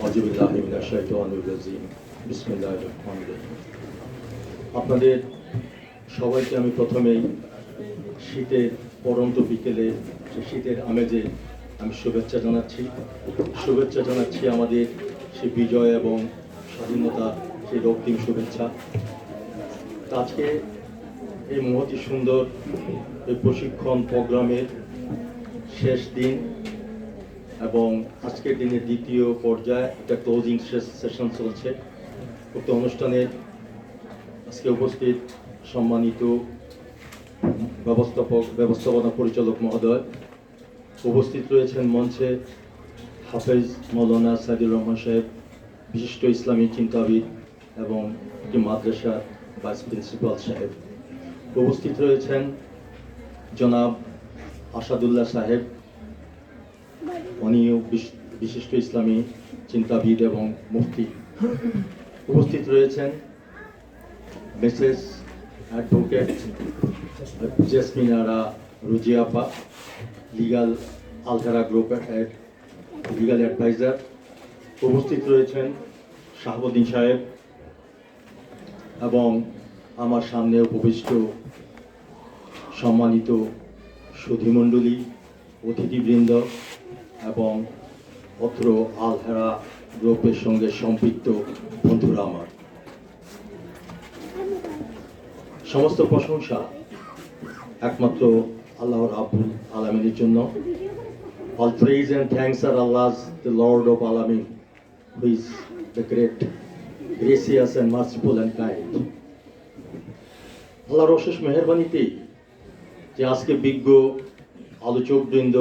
আউযুবিল্লাহি মিনাশ শাইতানির রাজিম। বিসমিল্লাহির রহমানির রহিম। আপনাদের সবাইকে আমি প্রথমেই শীতের পড়ন্ত বিকেলে শীতের আমেজে আমি শুভেচ্ছা জানাচ্ছি আমাদের সেই বিজয় এবং স্বাধীনতার সেই রক্তিম শুভেচ্ছা। আজকে এই মহতি সুন্দর এই প্রশিক্ষণ প্রোগ্রামের শেষ দিন এবং আজকের দিনের দ্বিতীয় পর্যায়ে একটা ক্লোজিং সেশন চলছে। উক্ত অনুষ্ঠানের আজকে উপস্থিত সম্মানিত ব্যবস্থাপনা পরিচালক মহোদয়, উপস্থিত রয়েছেন মঞ্চে হাফেজ মৌলানা সাইদুর রহমান সাহেব, বিশিষ্ট ইসলামী চিন্তাবিদ এবং একটি মাদ্রাসার ভাইস প্রিন্সিপাল সাহেব, উপস্থিত রয়েছেন জনাব আসাদুল্লাহ সাহেব, উনিও বিশিষ্ট ইসলামী চিন্তাবিদ এবং মুফতি, উপস্থিত রয়েছেন মিসেস অ্যাডভোকেট জেসমিন আরা রুজিয়াপা, লিগাল আলকারা গ্রুপের হেড, লিগাল অ্যাডভাইজার, উপস্থিত রয়েছেন শাহাবুদ্দিন সাহেব এবং আমার সামনে উপবিষ্ট সম্মানিত সুধীমণ্ডলী, অতিথিবৃন্দ এবং অত্র আলহারা গ্রুপের সঙ্গে সম্পৃক্ত বন্ধুরা আমার। সমস্ত প্রশংসা একমাত্র আল্লাহ রাব্বুল আলামিনের জন্য। All praise and thanks are Allah's, the Lord of Alamin, who is the great, gracious and merciful and kind. আল্লাহর অশেষ মেহেরবানিতে যে আজকে বিজ্ঞ আলোচকবৃন্দ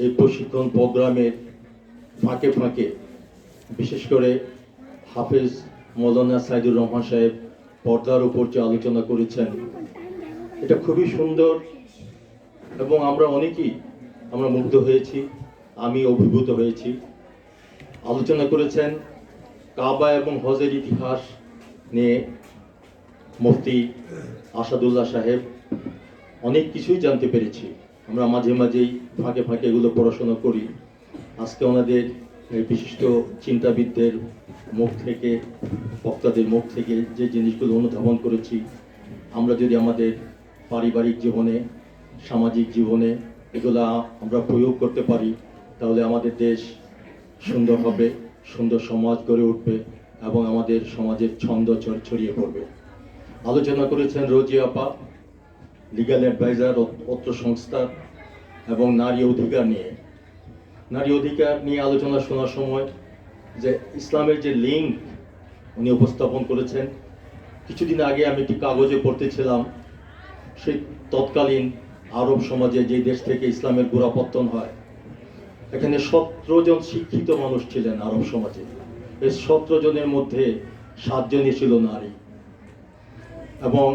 এই প্রশিক্ষণ প্রোগ্রামের ফাঁকে ফাঁকে বিশেষ করে হাফেজ মৌলানা সাইদুর রহমান সাহেব পর্দার উপর যে আলোচনা করেছেন, এটা খুবই সুন্দর এবং আমরা মুগ্ধ হয়েছি, আমি অভিভূত হয়েছি। আলোচনা করেছেন কাবা এবং হজের ইতিহাস নিয়ে মুফতি আসাদুল্লাহ সাহেব, অনেক কিছুই জানতে পেরেছি। আমরা মাঝে মাঝেই ফাঁকে ফাঁকে এগুলো পড়াশোনা করি। আজকে ওনাদের বিশিষ্ট চিন্তাবিদদের মুখ থেকে, বক্তাদের মুখ থেকে যে জিনিসগুলো অনুধাবন করেছি, আমরা যদি আমাদের পারিবারিক জীবনে, সামাজিক জীবনে এগুলো আমরা প্রয়োগ করতে পারি, তাহলে আমাদের দেশ সুন্দর হবে, সুন্দর সমাজ গড়ে উঠবে এবং আমাদের সমাজের ছন্দ ছড়িয়ে পড়বে। আলোচনা করেছেন রোজি আপা, লিগ্যাল অ্যাডভাইজার অত্র সংস্থার, এবং নারী অধিকার নিয়ে আলোচনা শোনার সময় যে ইসলামের যে লিঙ্ক উনি উপস্থাপন করেছেন। কিছুদিন আগে আমি একটি কাগজে পড়তেছিলাম, সেই তৎকালীন আরব সমাজে যে দেশ থেকে ইসলামের গোড়াপত্তন হয়, এখানে 17 জন শিক্ষিত মানুষ ছিলেন আরব সমাজে। এই 17 জনের মধ্যে 7 জনই ছিল নারী। এবং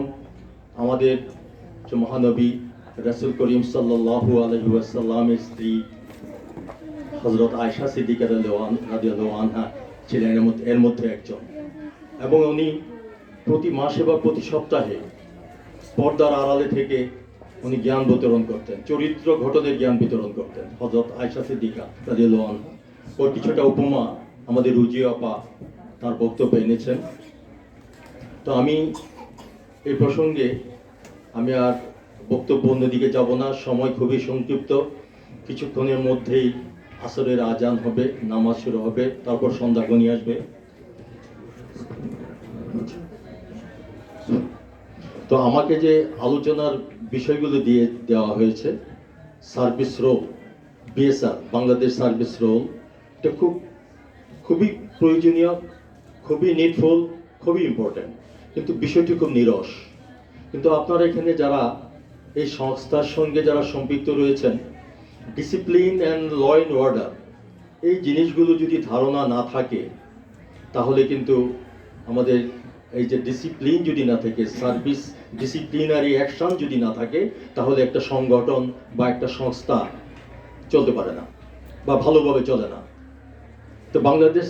আমাদের যে মহানবী রাসূল করিম সাল্লাল্লাহু আলাইহি ওয়াসাল্লামের স্ত্রী হযরত আয়েশা সিদ্দিকা রাদিয়াল্লাহু আনহা ছিলেন এর মধ্যে একজন। এবং উনি প্রতি মাসে বা প্রতি সপ্তাহে পর্দার আড়ালে থেকে উনি জ্ঞান বিতরণ করতেন, চরিত্র ঘটনের জ্ঞান বিতরণ করতেন। হযরত আয়েশা সিদ্দিকা রাদিয়াল্লাহু আনহা ওর কিছুটা উপমা আমাদের রুজি আপা তার বক্তব্যে এনেছেন। তো আমি এই প্রসঙ্গে আমি আর বক্তব্য অন্যদিকে যাব না, সময় খুবই সংক্ষিপ্ত। কিছুক্ষণের মধ্যেই আসরের আজান হবে, নামাজ শুরু হবে, তারপর সন্ধ্যা ঘনিয়ে আসবে। তো আমাকে যে আলোচনার বিষয়গুলো দিয়ে দেওয়া হয়েছে, service rule, BSR, Bangladesh service rule, এটা খুবই প্রয়োজনীয়, খুবই নিডফুল, খুবই ইম্পর্ট্যান্ট, কিন্তু বিষয়টি খুব নিরস। কিন্তু আপনারা এখানে যারা এই সংস্থার সঙ্গে যারা সম্পৃক্ত রয়েছেন, discipline and law and order, এই জিনিসগুলো যদি ধারণা না থাকে, তাহলে কিন্তু আমাদের এই যে ডিসিপ্লিন যদি না থাকে, সার্ভিস ডিসিপ্লিনারি অ্যাকশন যদি না থাকে, তাহলে একটা সংগঠন বা একটা সংস্থা চলতে পারে না বা ভালোভাবে চলে না। তো বাংলাদেশ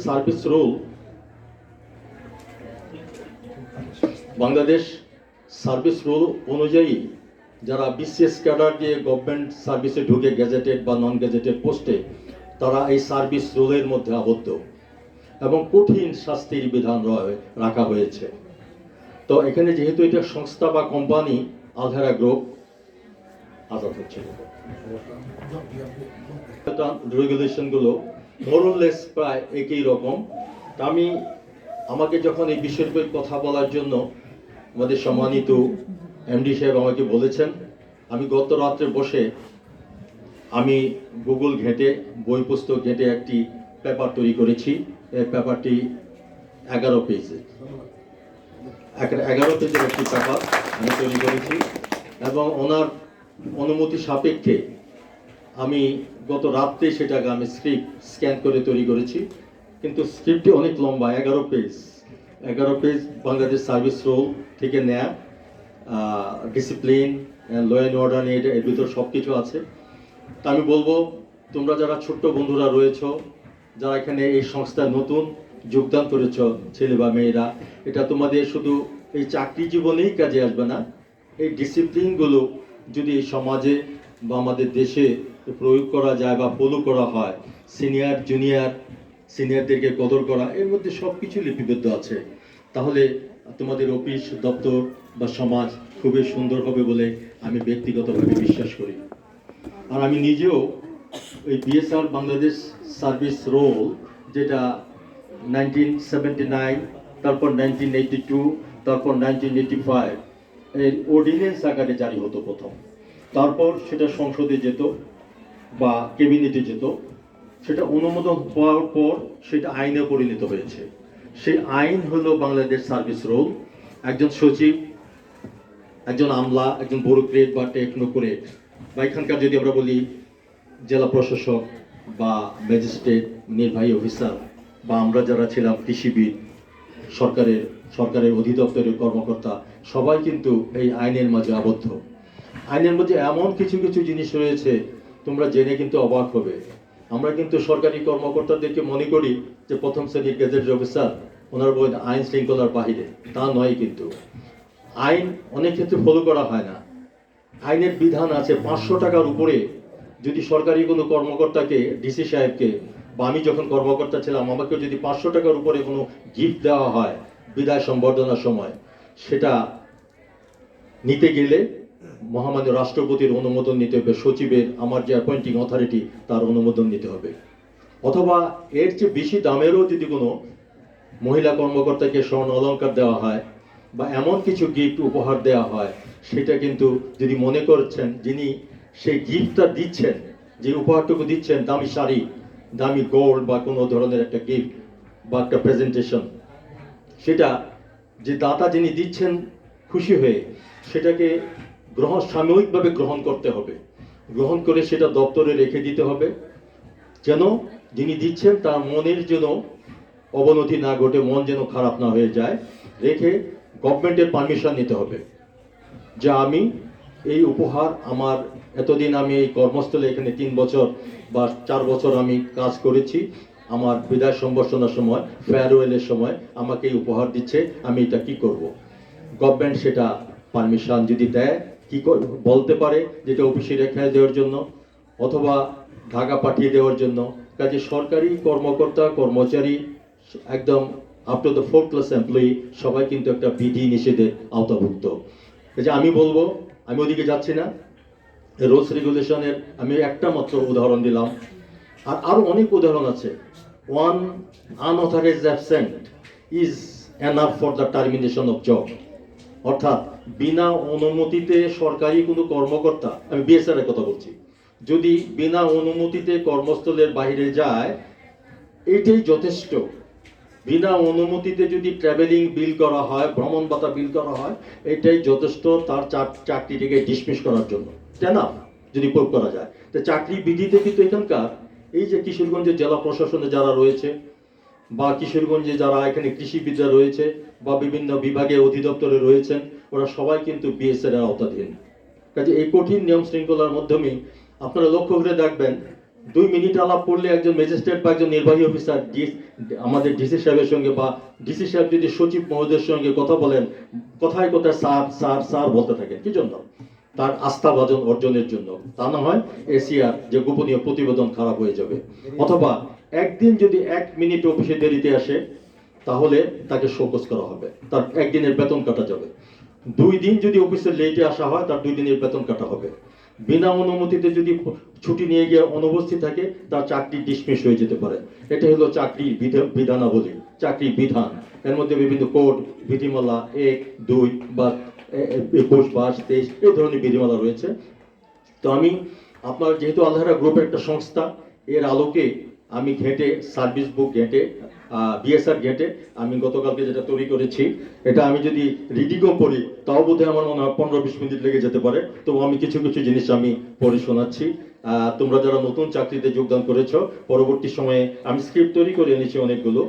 সার্ভিস রুল অনুযায়ী যারা বিসিএস ক্যাডার দিয়ে গভর্নমেন্ট সার্ভিসে ঢুকে, গ্যাজেটেড বা নন গ্যাজেটেড পোস্টে, তারা এই সার্ভিস রুলের মধ্যে আবদ্ধ। এবং কঠিন শাস্তির বিধান রাখা হয়েছে। তো এখানে যেহেতু এটা সংস্থা বা কোম্পানি আলহেরা গ্রুপ, আজাদ হচ্ছে রেগুলেশনগুলো মোরলেস প্রায় একই রকম। তা আমাকে যখন এই বিষয়ের উপর কথা বলার জন্য আমাদের সম্মানিত এমডি সাহেব আমাকে বলেছেন, আমি গত রাত্রে বসে আমি গুগল ঘেঁটে বই পুস্তক ঘেঁটে একটি পেপার তৈরি করেছি। এই পেপারটি 11 পেজের একটি পেপার আমি তৈরি করেছি এবং ওনার অনুমতি সাপেক্ষে আমি গত রাত্রে সেটাকে আমি স্ক্রিপ্ট স্ক্যান করে তৈরি করেছি। কিন্তু স্ক্রিপ্টটি অনেক লম্বা, 11 পেজ বাংলাদেশ সার্ভিস রোল থেকে নেয়া, ডিসিপ্লিন, ল অ্যান্ড অর্ডার নিয়ে এর ভিতর সব কিছু আছে। তা আমি বলবো, তোমরা যারা ছোট্ট বন্ধুরা রয়েছো, যারা এখানে এই সংস্থায় নতুন যোগদান করেছ, ছেলে বা মেয়েরা, এটা তোমাদের শুধু এই চাকরি জীবনেই কাজে আসবে না, এই ডিসিপ্লিনগুলো যদি এই সমাজে বা আমাদের দেশে প্রয়োগ করা যায় বা ফলো করা হয়, সিনিয়র জুনিয়র সিনিয়রদেরকে কদর করা, এর মধ্যে সব কিছু লিপিবদ্ধ আছে, তাহলে তোমাদের অফিস দপ্তর বা সমাজ খুবই সুন্দর হবে বলে আমি ব্যক্তিগতভাবে বিশ্বাস করি। আর আমি নিজেও ওই বিএসআর বাংলাদেশ সার্ভিস রোল, যেটা 1979, তারপর 1982, তারপর 1985 এর অর্ডিন্যান্স আকারে জারি হতো প্রথম, তারপর সেটা সংসদে যেত বা ক্যাবিনেটে যেত, সেটা অনুমোদন পাওয়ার পর সেটা আইনে পরিণত হয়েছে। সেই আইন হলো বাংলাদেশ সার্ভিস রোল। একজন সচিব, একজন আমলা, একজন ব্যুরোক্রেট বা টেকনোক্রেট, বা এখানকার যদি আমরা বলি জেলা প্রশাসক বা ম্যাজিস্ট্রেট, নির্বাহী অফিসার, বা আমরা যারা ছিলাম কৃষিবিদ, সরকারের অধিদপ্তরের কর্মকর্তা, সবাই কিন্তু এই আইনের মাঝে আবদ্ধ। আইনের মধ্যে এমন কিছু কিছু জিনিস রয়েছে, তোমরা জেনে কিন্তু অবাক হবে। আমরা কিন্তু সরকারি কর্মকর্তাদেরকে মনে করি যে প্রথম শ্রেণীর গেজেট অফিসার, ওনার বই আইন শৃঙ্খলার বাহিরে, তা নয়। কিন্তু আইন অনেক ক্ষেত্রে ফলো করা হয় না। আইনের বিধান আছে 500 টাকার উপরে যদি সরকারি কোনো কর্মকর্তাকে, ডিসি সাহেবকে, বা আমি যখন কর্মকর্তা ছিলাম আমাকে যদি 500 টাকার উপরে কোনো গিফট দেওয়া হয় বিদায় সম্বর্ধনার সময়, সেটা নিতে গেলে মহামান্য রাষ্ট্রপতির অনুমোদন নিতে হবে, সচিবের, আমার যে অ্যাপয়েন্টিং অথরিটি, তার অনুমোদন নিতে হবে। অথবা এর চেয়ে বেশি দামেরও যদি কোনো মহিলা কর্মকর্তাকে স্বর্ণ অলংকার দেওয়া হয় বা এমন কিছু গিফট উপহার দেওয়া হয়, সেটা কিন্তু যদি মনে করছেন যিনি সেই গিফটটা দিচ্ছেন, যে উপহারটুকু দিচ্ছেন, দামি শাড়ি, দামি গোল্ড বা কোনো ধরনের একটা গিফট বা একটা প্রেজেন্টেশন, সেটা যে দাতা যিনি দিচ্ছেন খুশি হয়ে সেটাকে সাময়িকভাবে গ্রহণ করতে হবে, গ্রহণ করে সেটা দপ্তরে রেখে দিতে হবে, যেন যিনি দিচ্ছেন তার মনের যেন অবনতি না ঘটে, মন যেন খারাপ না হয়ে যায়, রেখে গভর্নমেন্টের পারমিশন নিতে হবে যে আমি এই উপহার, আমার এতদিন আমি এই কর্মস্থলে এখানে 3 বছর বা 4 বছর আমি কাজ করেছি, আমার বিদায় সম্বর্ধনার সময়, ফেয়ারওয়েলের সময় আমাকে এই উপহার দিচ্ছে, আমি এটা কি করব। গভর্নমেন্ট সেটা পারমিশন যদি দেয়, কি বলতে পারে যেটা অফিসে রেখে দেওয়ার জন্য অথবা ঢাকা পাঠিয়ে দেওয়ার জন্য। কাজে সরকারি কর্মকর্তা কর্মচারী একদম up to the 4th class employee সবাই কিন্তু একটা বিধি নিষেধের আওতাভুক্ত। যে আমি বলবো, আমি ওদিকে যাচ্ছি না, রুলস রেগুলেশনের আমি একটা মাত্র উদাহরণ দিলাম, আর আরো অনেক উদাহরণ আছে। One unauthorised absent is enough for the termination of job, অর্থাৎ বিনা অনুমতিতে সরকারি কোনো কর্মকর্তা, আমি বিএসআর এর কথা বলছি, যদি বিনা অনুমতিতে কর্মস্থলের বাইরে যায়, এটাই যথেষ্ট। বিনা অনুমতিতে যদি ট্রাভেলিং বিল করা হয়, ভ্রমণ ভাতা বিল করা হয়, এটাই যথেষ্ট তার চাকরিটিকে ডিসমিস করার জন্য, তাই না? যদি প্রয়োগ করা যায়, তো চাকরি বিধিতে কিন্তু এখানকার এই যে কিশোরগঞ্জের জেলা প্রশাসনে যারা রয়েছে বা কিশোরগঞ্জে যারা এখানে কৃষিবিদরা রয়েছে বা বিভিন্ন বিভাগে অধিদপ্তরে রয়েছেন, ওরা সবাই কিন্তু বিএসআর এর আওতাধীন। কাজে এই কঠিন নিয়ম শৃঙ্খলার মাধ্যমে আপনারা লক্ষ্য করে দেখবেন, 2 মিনিট আলাপ করলে একজন ম্যাজিস্ট্রেট বা একজন নির্বাহী অফিসার আমাদের ডিসি সাহেবের সঙ্গে, বা ডিসি সাহেব যদি সচিব মহোদয়ের সঙ্গে কথা বলেন, কথায় কথায় স্যার স্যার স্যার বলতে থাকেন, কি জন্য? তার আস্থা অর্জনের জন্য, তা না হয় এসিআর যে গোপনীয় প্রতিবেদন খারাপ হয়ে যাবে। অথবা একদিন যদি 1 মিনিট অফিসে দেরিতে আসে তাহলে তাকে শোকজ করা হবে, তার একদিনের বেতন কাটা যাবে। 2 দিন যদি অফিসে লেটে আসা হয় তার 2 দিনের বেতন কাটা হবে। বিনা অনুমতিতে যদি ছুটি নিয়ে গিয়ে অনুপস্থিত থাকে তার চাকরি ডিসমিস হয়ে যেতে পারে। এটা হলো চাকরির বিধানাবলী, চাকরির বিধান। এর মধ্যে বিভিন্ন কোড, বিধিমালা 1, 2 বা 21, 22, 23 এই ধরনের বিধিমালা রয়েছে। তো আমি আপনার যেহেতু আল্লাহরা গ্রুপের একটা সংস্থা, এর আলোকে আমি ঘেঁটে সার্ভিস বুক ঘেঁটে বিএসআর ঘেঁটে আমি গতকালকে যেটা তৈরি করেছি, এটা আমি যদি রিডিংও পড়ি তাও বোধহয় আমার মনে হয় 15-20 মিনিট লেগে যেতে পারে। তো আমি কিছু কিছু জিনিস আমি পড়ে শোনাচ্ছি। তোমরা যারা নতুন চাকরিতে যোগদান করেছো, পরবর্তী সময়ে আমি স্ক্রিপ্ট তৈরি করে এনেছি অনেকগুলো,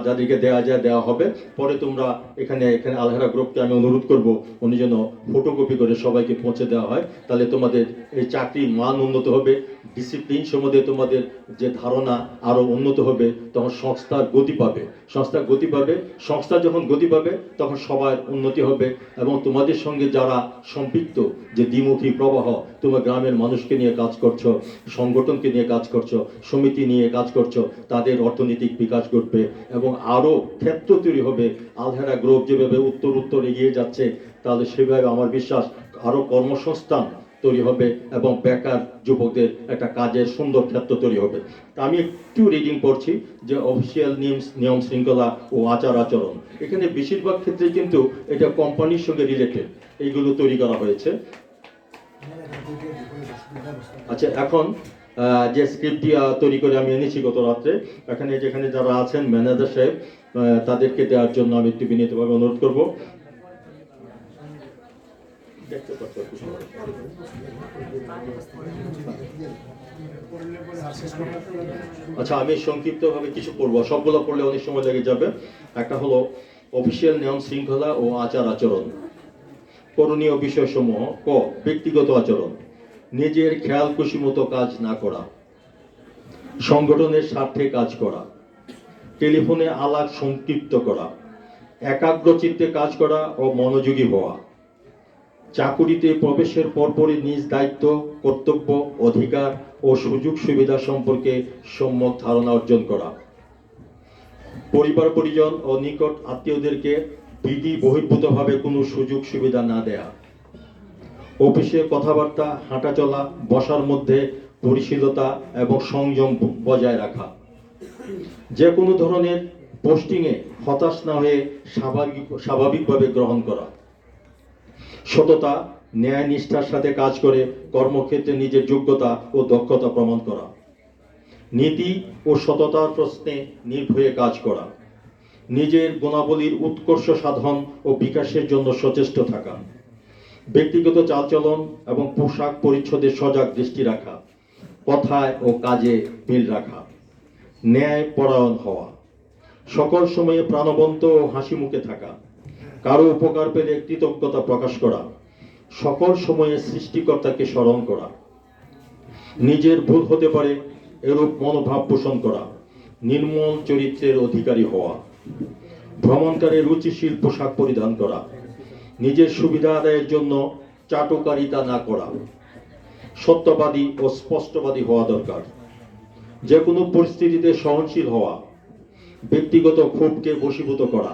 যাদেরকে দেওয়া যায় দেওয়া হবে। পরে তোমরা এখানে আলহারা গ্রুপকে আমি অনুরোধ করব উনি যেন ফটোকপি করে সবাইকে পৌঁছে দেওয়া হয়। তাহলে তোমাদের এই চাকরির মান উন্নত হবে, ডিসিপ্লিন সম্বন্ধে তোমাদের যে ধারণা আরো উন্নত হবে, তখন সংস্থা গতি পাবে। সংস্থা যখন গতি পাবে তখন সবার উন্নতি হবে। এবং তোমাদের সঙ্গে যারা সম্পৃক্ত, যে দ্বিমুখী প্রবাহ, তোমার গ্রামের মানুষকে নিয়ে কাজ করছো, সংগঠনকে নিয়ে কাজ করছো, সমিতি নিয়ে কাজ করছো, তাদের অর্থনৈতিক বিকাশ ঘটবে এবং আরো ক্ষেত্র তৈরি হবে। আলহারা গ্রুপ যেভাবে উত্তর এগিয়ে যাচ্ছে, তাহলে সেভাবে আমার বিশ্বাস আরো কর্মসংস্থান তৈরি হবে এবং বেকার যুবকদের একটা কাজের সুন্দর ক্ষেত্র তৈরি হবে। আমি একটু রিডিং পড়ছি যে অফিসিয়াল নিয়ম শৃঙ্খলা ও আচার আচরণ। এখানে বেশিরভাগ ক্ষেত্রে কিন্তু এটা কোম্পানির সঙ্গে রিলেটেড, এইগুলো তৈরি করা হয়েছে। আচ্ছা, এখন যে স্ক্রিপ্টটি তৈরি করে আমি এনেছি গত রাত্রে, যেখানে যারা আছেন ম্যানেজার সাহেব, তাদেরকে দেওয়ার জন্য আমি একটু বিনীতভাবে অনুরোধ করব। আচ্ছা, আমি সংক্ষিপ্তভাবে কিছু পড়বো, সবগুলো পড়লে অনেক সময় লেগে যাবে। একটা হলো অফিসিয়াল নিয়ম শৃঙ্খলা ও আচার আচরণ। করণীয় বিষয়সমূহ: ক, ব্যক্তিগত আচরণ, নিজের খেয়াল খুশি মতো কাজ না করা, সংগঠনের স্বার্থে কাজ করা, টেলিফোনে আলাপ সংক্ষিপ্ত করা, একাগ্রচিত্তে কাজ করা ও মনোযোগী হওয়া, চাকুরিতে প্রবেশের পরপরই নিজ দায়িত্ব, কর্তব্য, অধিকার ও সুযোগ সুবিধা সম্পর্কে সম্যক ধারণা অর্জন করা, পরিবার পরিজন ও নিকট আত্মীয়দেরকে বিধি বহির্ভূতভাবে কোনো সুযোগ সুবিধা না দেয়া, অফিসে কথাবার্তা, হাঁটা চলা, বসার মধ্যে পরিশীলতা এবং সংযম বজায় রাখা, যে কোনো ধরনের পোস্টিংয়ে হতাশ না হয়ে স্বাভাবিকভাবে গ্রহণ করা, সততা, ন্যায় নিষ্ঠার সাথে কাজ করে কর্মক্ষেত্রে নিজের যোগ্যতা ও দক্ষতা প্রমাণ করা, নীতি ও সততার প্রশ্নে নির্ভয়ে কাজ করা, নিজের গুণাবলীর উৎকর্ষ সাধন ও বিকাশের জন্য সচেষ্ট থাকা, ব্যক্তিগত চালচলন এবং পোশাক পরিচ্ছদে সজাগ দৃষ্টি রাখা, কথায় ও কাজে মিল রাখা, ন্যায় পরায়ণ হওয়া, সকল সময়ে প্রাণবন্ত ও হাসি মুখে থাকা, কারো উপকার পেলে কৃতজ্ঞতা প্রকাশ করা, সকল সময়ে সৃষ্টিকর্তাকে স্মরণ করা, নিজের ভুল হতে পারে এরূপ মনোভাব পোষণ করা, নির্মল চরিত্রের অধিকারী হওয়া, ভ্রমণকারী রুচিশীল পোশাক পরিধান করা, নিজের সুবিধা আদায়ের জন্য চাটুকারিতা না করা, সত্যবাদী ও স্পষ্টবাদী হওয়া দরকার, যে কোনো পরিস্থিতিতে সহনশীল হওয়া, ব্যক্তিগত ক্ষোভকে বশীভূত করা।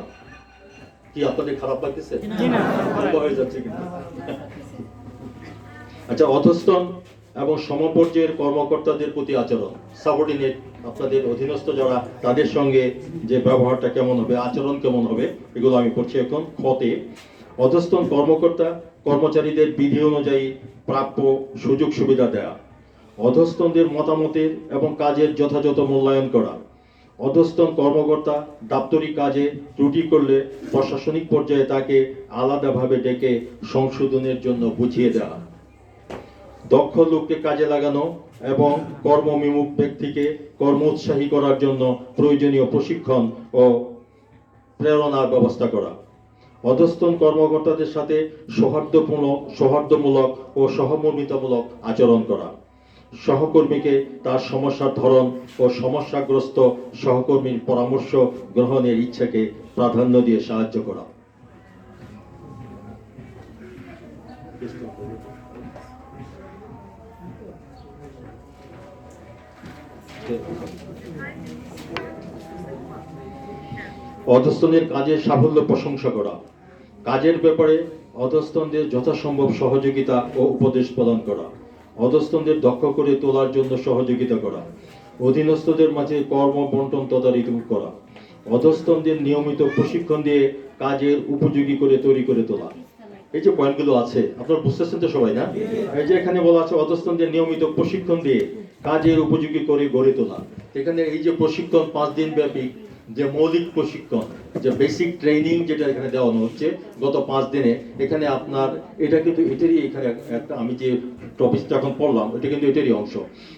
কি আপনাদের খারাপ লাগতেছে? হয়ে যাচ্ছে কিন্তু। আচ্ছা, অধস্তন এবং সমপর্যায়ের কর্মকর্তাদের প্রতি আচরণ, সাবঅর্ডিনেট, আপনাদের অধীনস্থ যারা, তাদের সঙ্গে যে ব্যবহারটা কেমন হবে, আচরণ কেমন হবে, এগুলো আমি পড়ছি এখন। খতে, অধস্তন কর্মচারীদের বিধি অনুযায়ী প্রাপ্য সুযোগ সুবিধা দেয়া, অধস্তনদের মতামতের এবং কাজের যথাযথ মূল্যায়ন করা, অধস্তন কর্মকর্তা দাপ্তরিক কাজে ত্রুটি করলে প্রশাসনিক পর্যায়ে তাকে আলাদাভাবে ডেকে সংশোধনের জন্য বুঝিয়ে দেওয়া, দক্ষ লোককে কাজে লাগানো এবং কর্মবিমুখ ব্যক্তিকে কর্ম উৎসাহী করার জন্য প্রয়োজনীয় প্রশিক্ষণ ও প্রেরণার ব্যবস্থা করা, অধস্তন কর্মকর্তাদের সাথে সৌহার্দ্যমূলক ও সহমর্মিতামূলক আচরণ করা, সহকর্মীকে তার সমস্যার ধরন ও সমস্যাগ্রস্ত সহকর্মীর পরামর্শ গ্রহণের ইচ্ছাকে প্রাধান্য দিয়ে সাহায্য করা। অধস্তনের কাজের সাফল্য প্রশংসা করা, কাজের ব্যাপারে অধস্তনদের যথাসম্ভব সহযোগিতা ও উপদেশ প্রদান করা, অধস্তনদের দক্ষ করে তোলার জন্য সহযোগিতা করা, অধীনস্থদের মাঝে কর্ম বন্টন তদারকি করা, অধস্তনদের নিয়মিত প্রশিক্ষণ দিয়ে কাজের উপযোগী করে তৈরি করে তোলা। এই যে পয়েন্টগুলো আছে আপনারা বুঝতেছেন তো সবাই, না? এই যে এখানে বলা আছে অধস্তনদের নিয়মিত প্রশিক্ষণ দিয়ে কাজের উপযোগী করে গড়ে তোলা। এখানে এই যে প্রশিক্ষণ 5 দিন ব্যাপী যে মৌলিক প্রশিক্ষণ, যে বেসিক ট্রেনিং যেটা এখানে দেওয়ানো হচ্ছে গত 5 দিনে, এখানে আপনার এটা কিন্তু এটারই এখানে একটা আমি যে টপিকটা এখন পড়লাম এটা কিন্তু এটারই অংশ।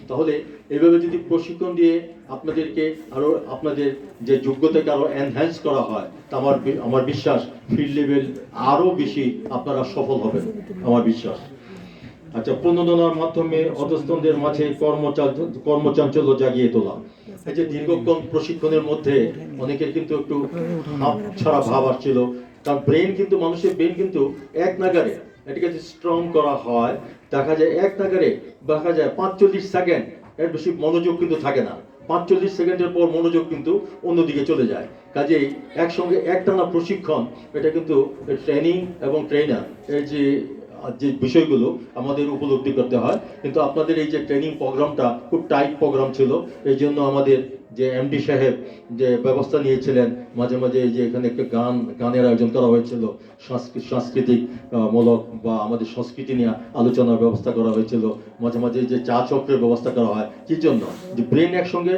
তাহলে এইভাবে যদি প্রশিক্ষণ দিয়ে আপনাদেরকে আরো আপনাদের যে যোগ্যতাকে আরো এনহ্যান্স করা হয়, তা আমার বিশ্বাস ফিল্ড লেভেল আরো বেশি আপনারা সফল হবেন, আমার বিশ্বাস। আচ্ছা, প্রণোদনার মাধ্যমে অধস্তনদের মাঝে কর্মচাঞ্চল্য জাগিয়ে তোলা। এই যে দীর্ঘক্ষণ প্রশিক্ষণের মধ্যে অনেকের কিন্তু একটু ছাড়া ভাব আসছিল, কারণ ব্রেন কিন্তু মানুষের ব্রেন কিন্তু এক নাগারে এটাকে যদি স্ট্রং করা হয় দেখা যায় এক নাগারে দেখা যায় 45 সেকেন্ড এর বেশি মনোযোগ কিন্তু থাকে না। 45 সেকেন্ডের পর মনোযোগ কিন্তু অন্যদিকে চলে যায়। কাজেই একসঙ্গে একটানা প্রশিক্ষণ এটা কিন্তু ট্রেনিং এবং ট্রেনার এই যে বিষয়গুলো আমাদের উপলব্ধি করতে হয়। কিন্তু আপনাদের এই যে ট্রেনিং প্রোগ্রামটা খুব টাইট প্রোগ্রাম ছিল, এই জন্য আমাদের যে এমডি সাহেব যে ব্যবস্থা নিয়েছিলেন, মাঝে মাঝে এই যে এখানে একটা গানের আয়োজন করা হয়েছিল, সাংস্কৃতিক মূলক বা আমাদের সংস্কৃতি নিয়ে আলোচনার ব্যবস্থা করা হয়েছিল, মাঝে মাঝে যে চা চক্রের ব্যবস্থা করা হয়। কি জন্য? যে ব্রেন একসঙ্গে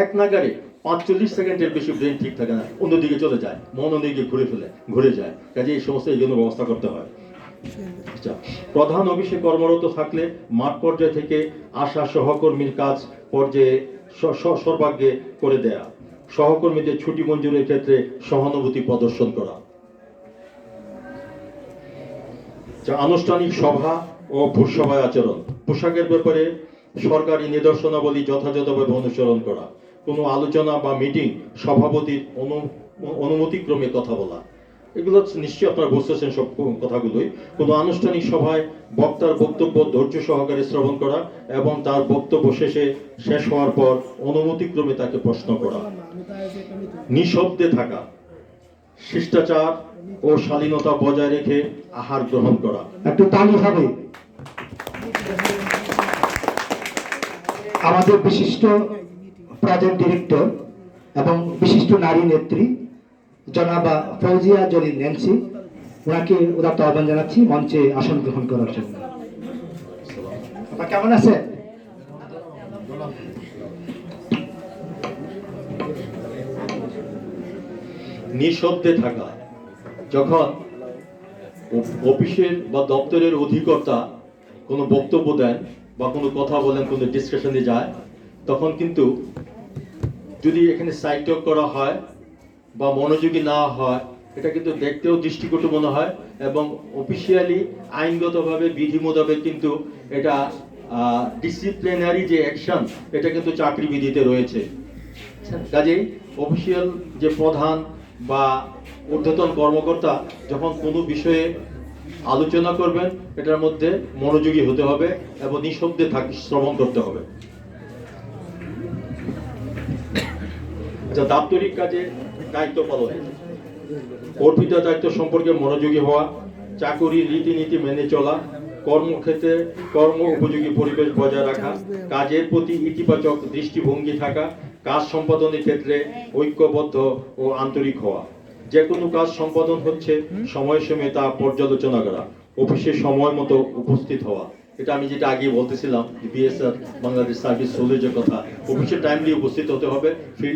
এক নাগারে 45 সেকেন্ডের বেশি ব্রেন ঠিক থাকে না, অন্যদিকে চলে যায়, মন অন্যদিকে ঘুরে যায়। কাজে এই সমস্ত এই জন্য ব্যবস্থা করতে হয়। আচ্ছা, প্রধান অফিসে কর্মরত থাকলে মাঠ পর্যায় থেকে আসা সহকর্মীর কাজ পর্যায়ে সর্বাগ্রে করে দেয়া, সহকর্মীদের ছুটি মঞ্জুরের ক্ষেত্রে সহানুভূতি প্রদর্শন করা। আনুষ্ঠানিক সভা ও ভূসভায় আচরণ, পোশাকের ব্যাপারে সরকারি নির্দেশনাবলী যথাযথভাবে অনুসরণ করা, কোনো আলোচনা বা মিটিং সভাপতির অনুমতিক্রমে কথা বলা। এগুলো নিশ্চয়ই আপনারা বুঝতেছেন সব কথাগুলোই। কোনো আনুষ্ঠানিক সভায় বক্তার বক্তব্য ধৈর্য সহকারে শ্রবণ করা এবং তার বক্তব্য শেষ হওয়ার পর অনুমতিক্রমে তাকে প্রশ্ন করা। নিঃশব্দে থাকা, শিষ্টাচার ও শালীনতা বজায় রেখে আহার গ্রহণ করা। একটু তালি হবে। আমাদের বিশিষ্ট প্রজেক্ট ডিরেক্টর এবং বিশিষ্ট নারী নেত্রী জনাবা ফৌজিয়া জলিল ন্যান্সি, ওনাকে উদাত্ত আহ্বান জানাচ্ছি মঞ্চে আসন গ্রহণ করার জন্য। কেমন আছে? নিঃশব্দে থাকা, যখন অফিসের বা দপ্তরের অধিকর্তা কোনো বক্তব্য দেন বা কোনো কথা বলেন, কোনো ডিসকাশনে যায়, তখন কিন্তু যদি এখানে সাইড টক করা হয় বা মনোযোগী না হয়, এটা কিন্তু দেখতেও দৃষ্টিকটু মনে হয় এবং অফিসিয়ালি আইনগতভাবে বিধি মোতাবেক কিন্তু এটা ডিসিপ্লিনারি যে অ্যাকশন এটা কিন্তু চাকরি বিধিতে রয়েছে। কাজেই অফিসিয়াল যে প্রধান বা ঊর্ধ্বতন কর্মকর্তা যখন কোনো বিষয়ে আলোচনা করবেন এটার মধ্যে মনোযোগী হতে হবে এবং নিঃশব্দে শ্রবণ করতে হবে। দাপ্তরিক কাজে দায়িত্ব পালন, অর্পিত দায়িত্ব সম্পর্কে মনোযোগী হওয়া, চাকুরির রীতিনীতি মেনে চলা, কর্মক্ষেত্রে কর্ম উপযোগী পরিবেশ বজায় রাখা, কাজের প্রতি ইতিবাচক দৃষ্টিভঙ্গি থাকা, কাজ সম্পাদনের ক্ষেত্রে ঐক্যবদ্ধ ও আন্তরিক হওয়া, যে কোনো কাজ সম্পাদন হচ্ছে সময় সময়ে তা পর্যালোচনা করা, অফিসে সময় মতো উপস্থিত হওয়া। এটা আমি যেটা আগে বলতেছিলাম বিএসআর বাংলাদেশ সার্ভিস সোলেজের কথা, অফিসে টাইমলি উপস্থিত হতে হবে,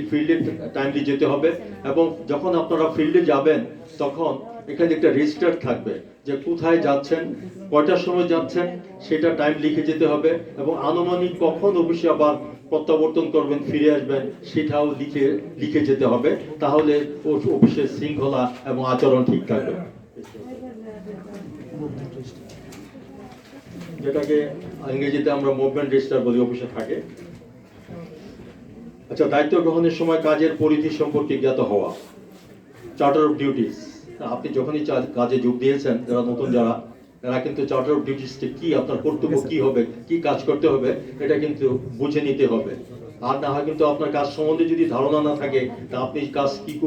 ফিল্ডে টাইমলি যেতে হবে এবং যখন আপনারা ফিল্ডে যাবেন তখন এখানে একটা রেজিস্টার থাকবে যে কোথায় যাচ্ছেন, কয়টার সময় যাচ্ছেন সেটা টাইম লিখে যেতে হবে এবং আনুমানিক কখন অফিসে আবার প্রত্যাবর্তন করবেন, ফিরে আসবেন সেটাও লিখে যেতে হবে। তাহলে অফিসের শৃঙ্খলা এবং আচরণ ঠিক থাকবে, যেটাকে ইংরেজিতে আমরা মুভমেন্ট রেজিস্টার বলি, অফিসে থাকে। আচ্ছা, দায়িত্ব গ্রহণের সময় কাজের পরিধি সম্পর্কে জ্ঞাত হওয়া, চার্টার অফ ডিউটিস। আপনি যখনই কাজে যোগ দিয়েছেন, যারা নতুন যারা তারা কিন্তু চার্টার অফ ডিউটিসটা কি, আপনার কর্তব্য কি হবে, কি কাজ করতে হবে এটা কিন্তু বুঝে নিতে হবে। আর না হয় কিন্তু আপনার কাজ সম্বন্ধে যদি ধারণা না থাকে তা আপনি কাজ কি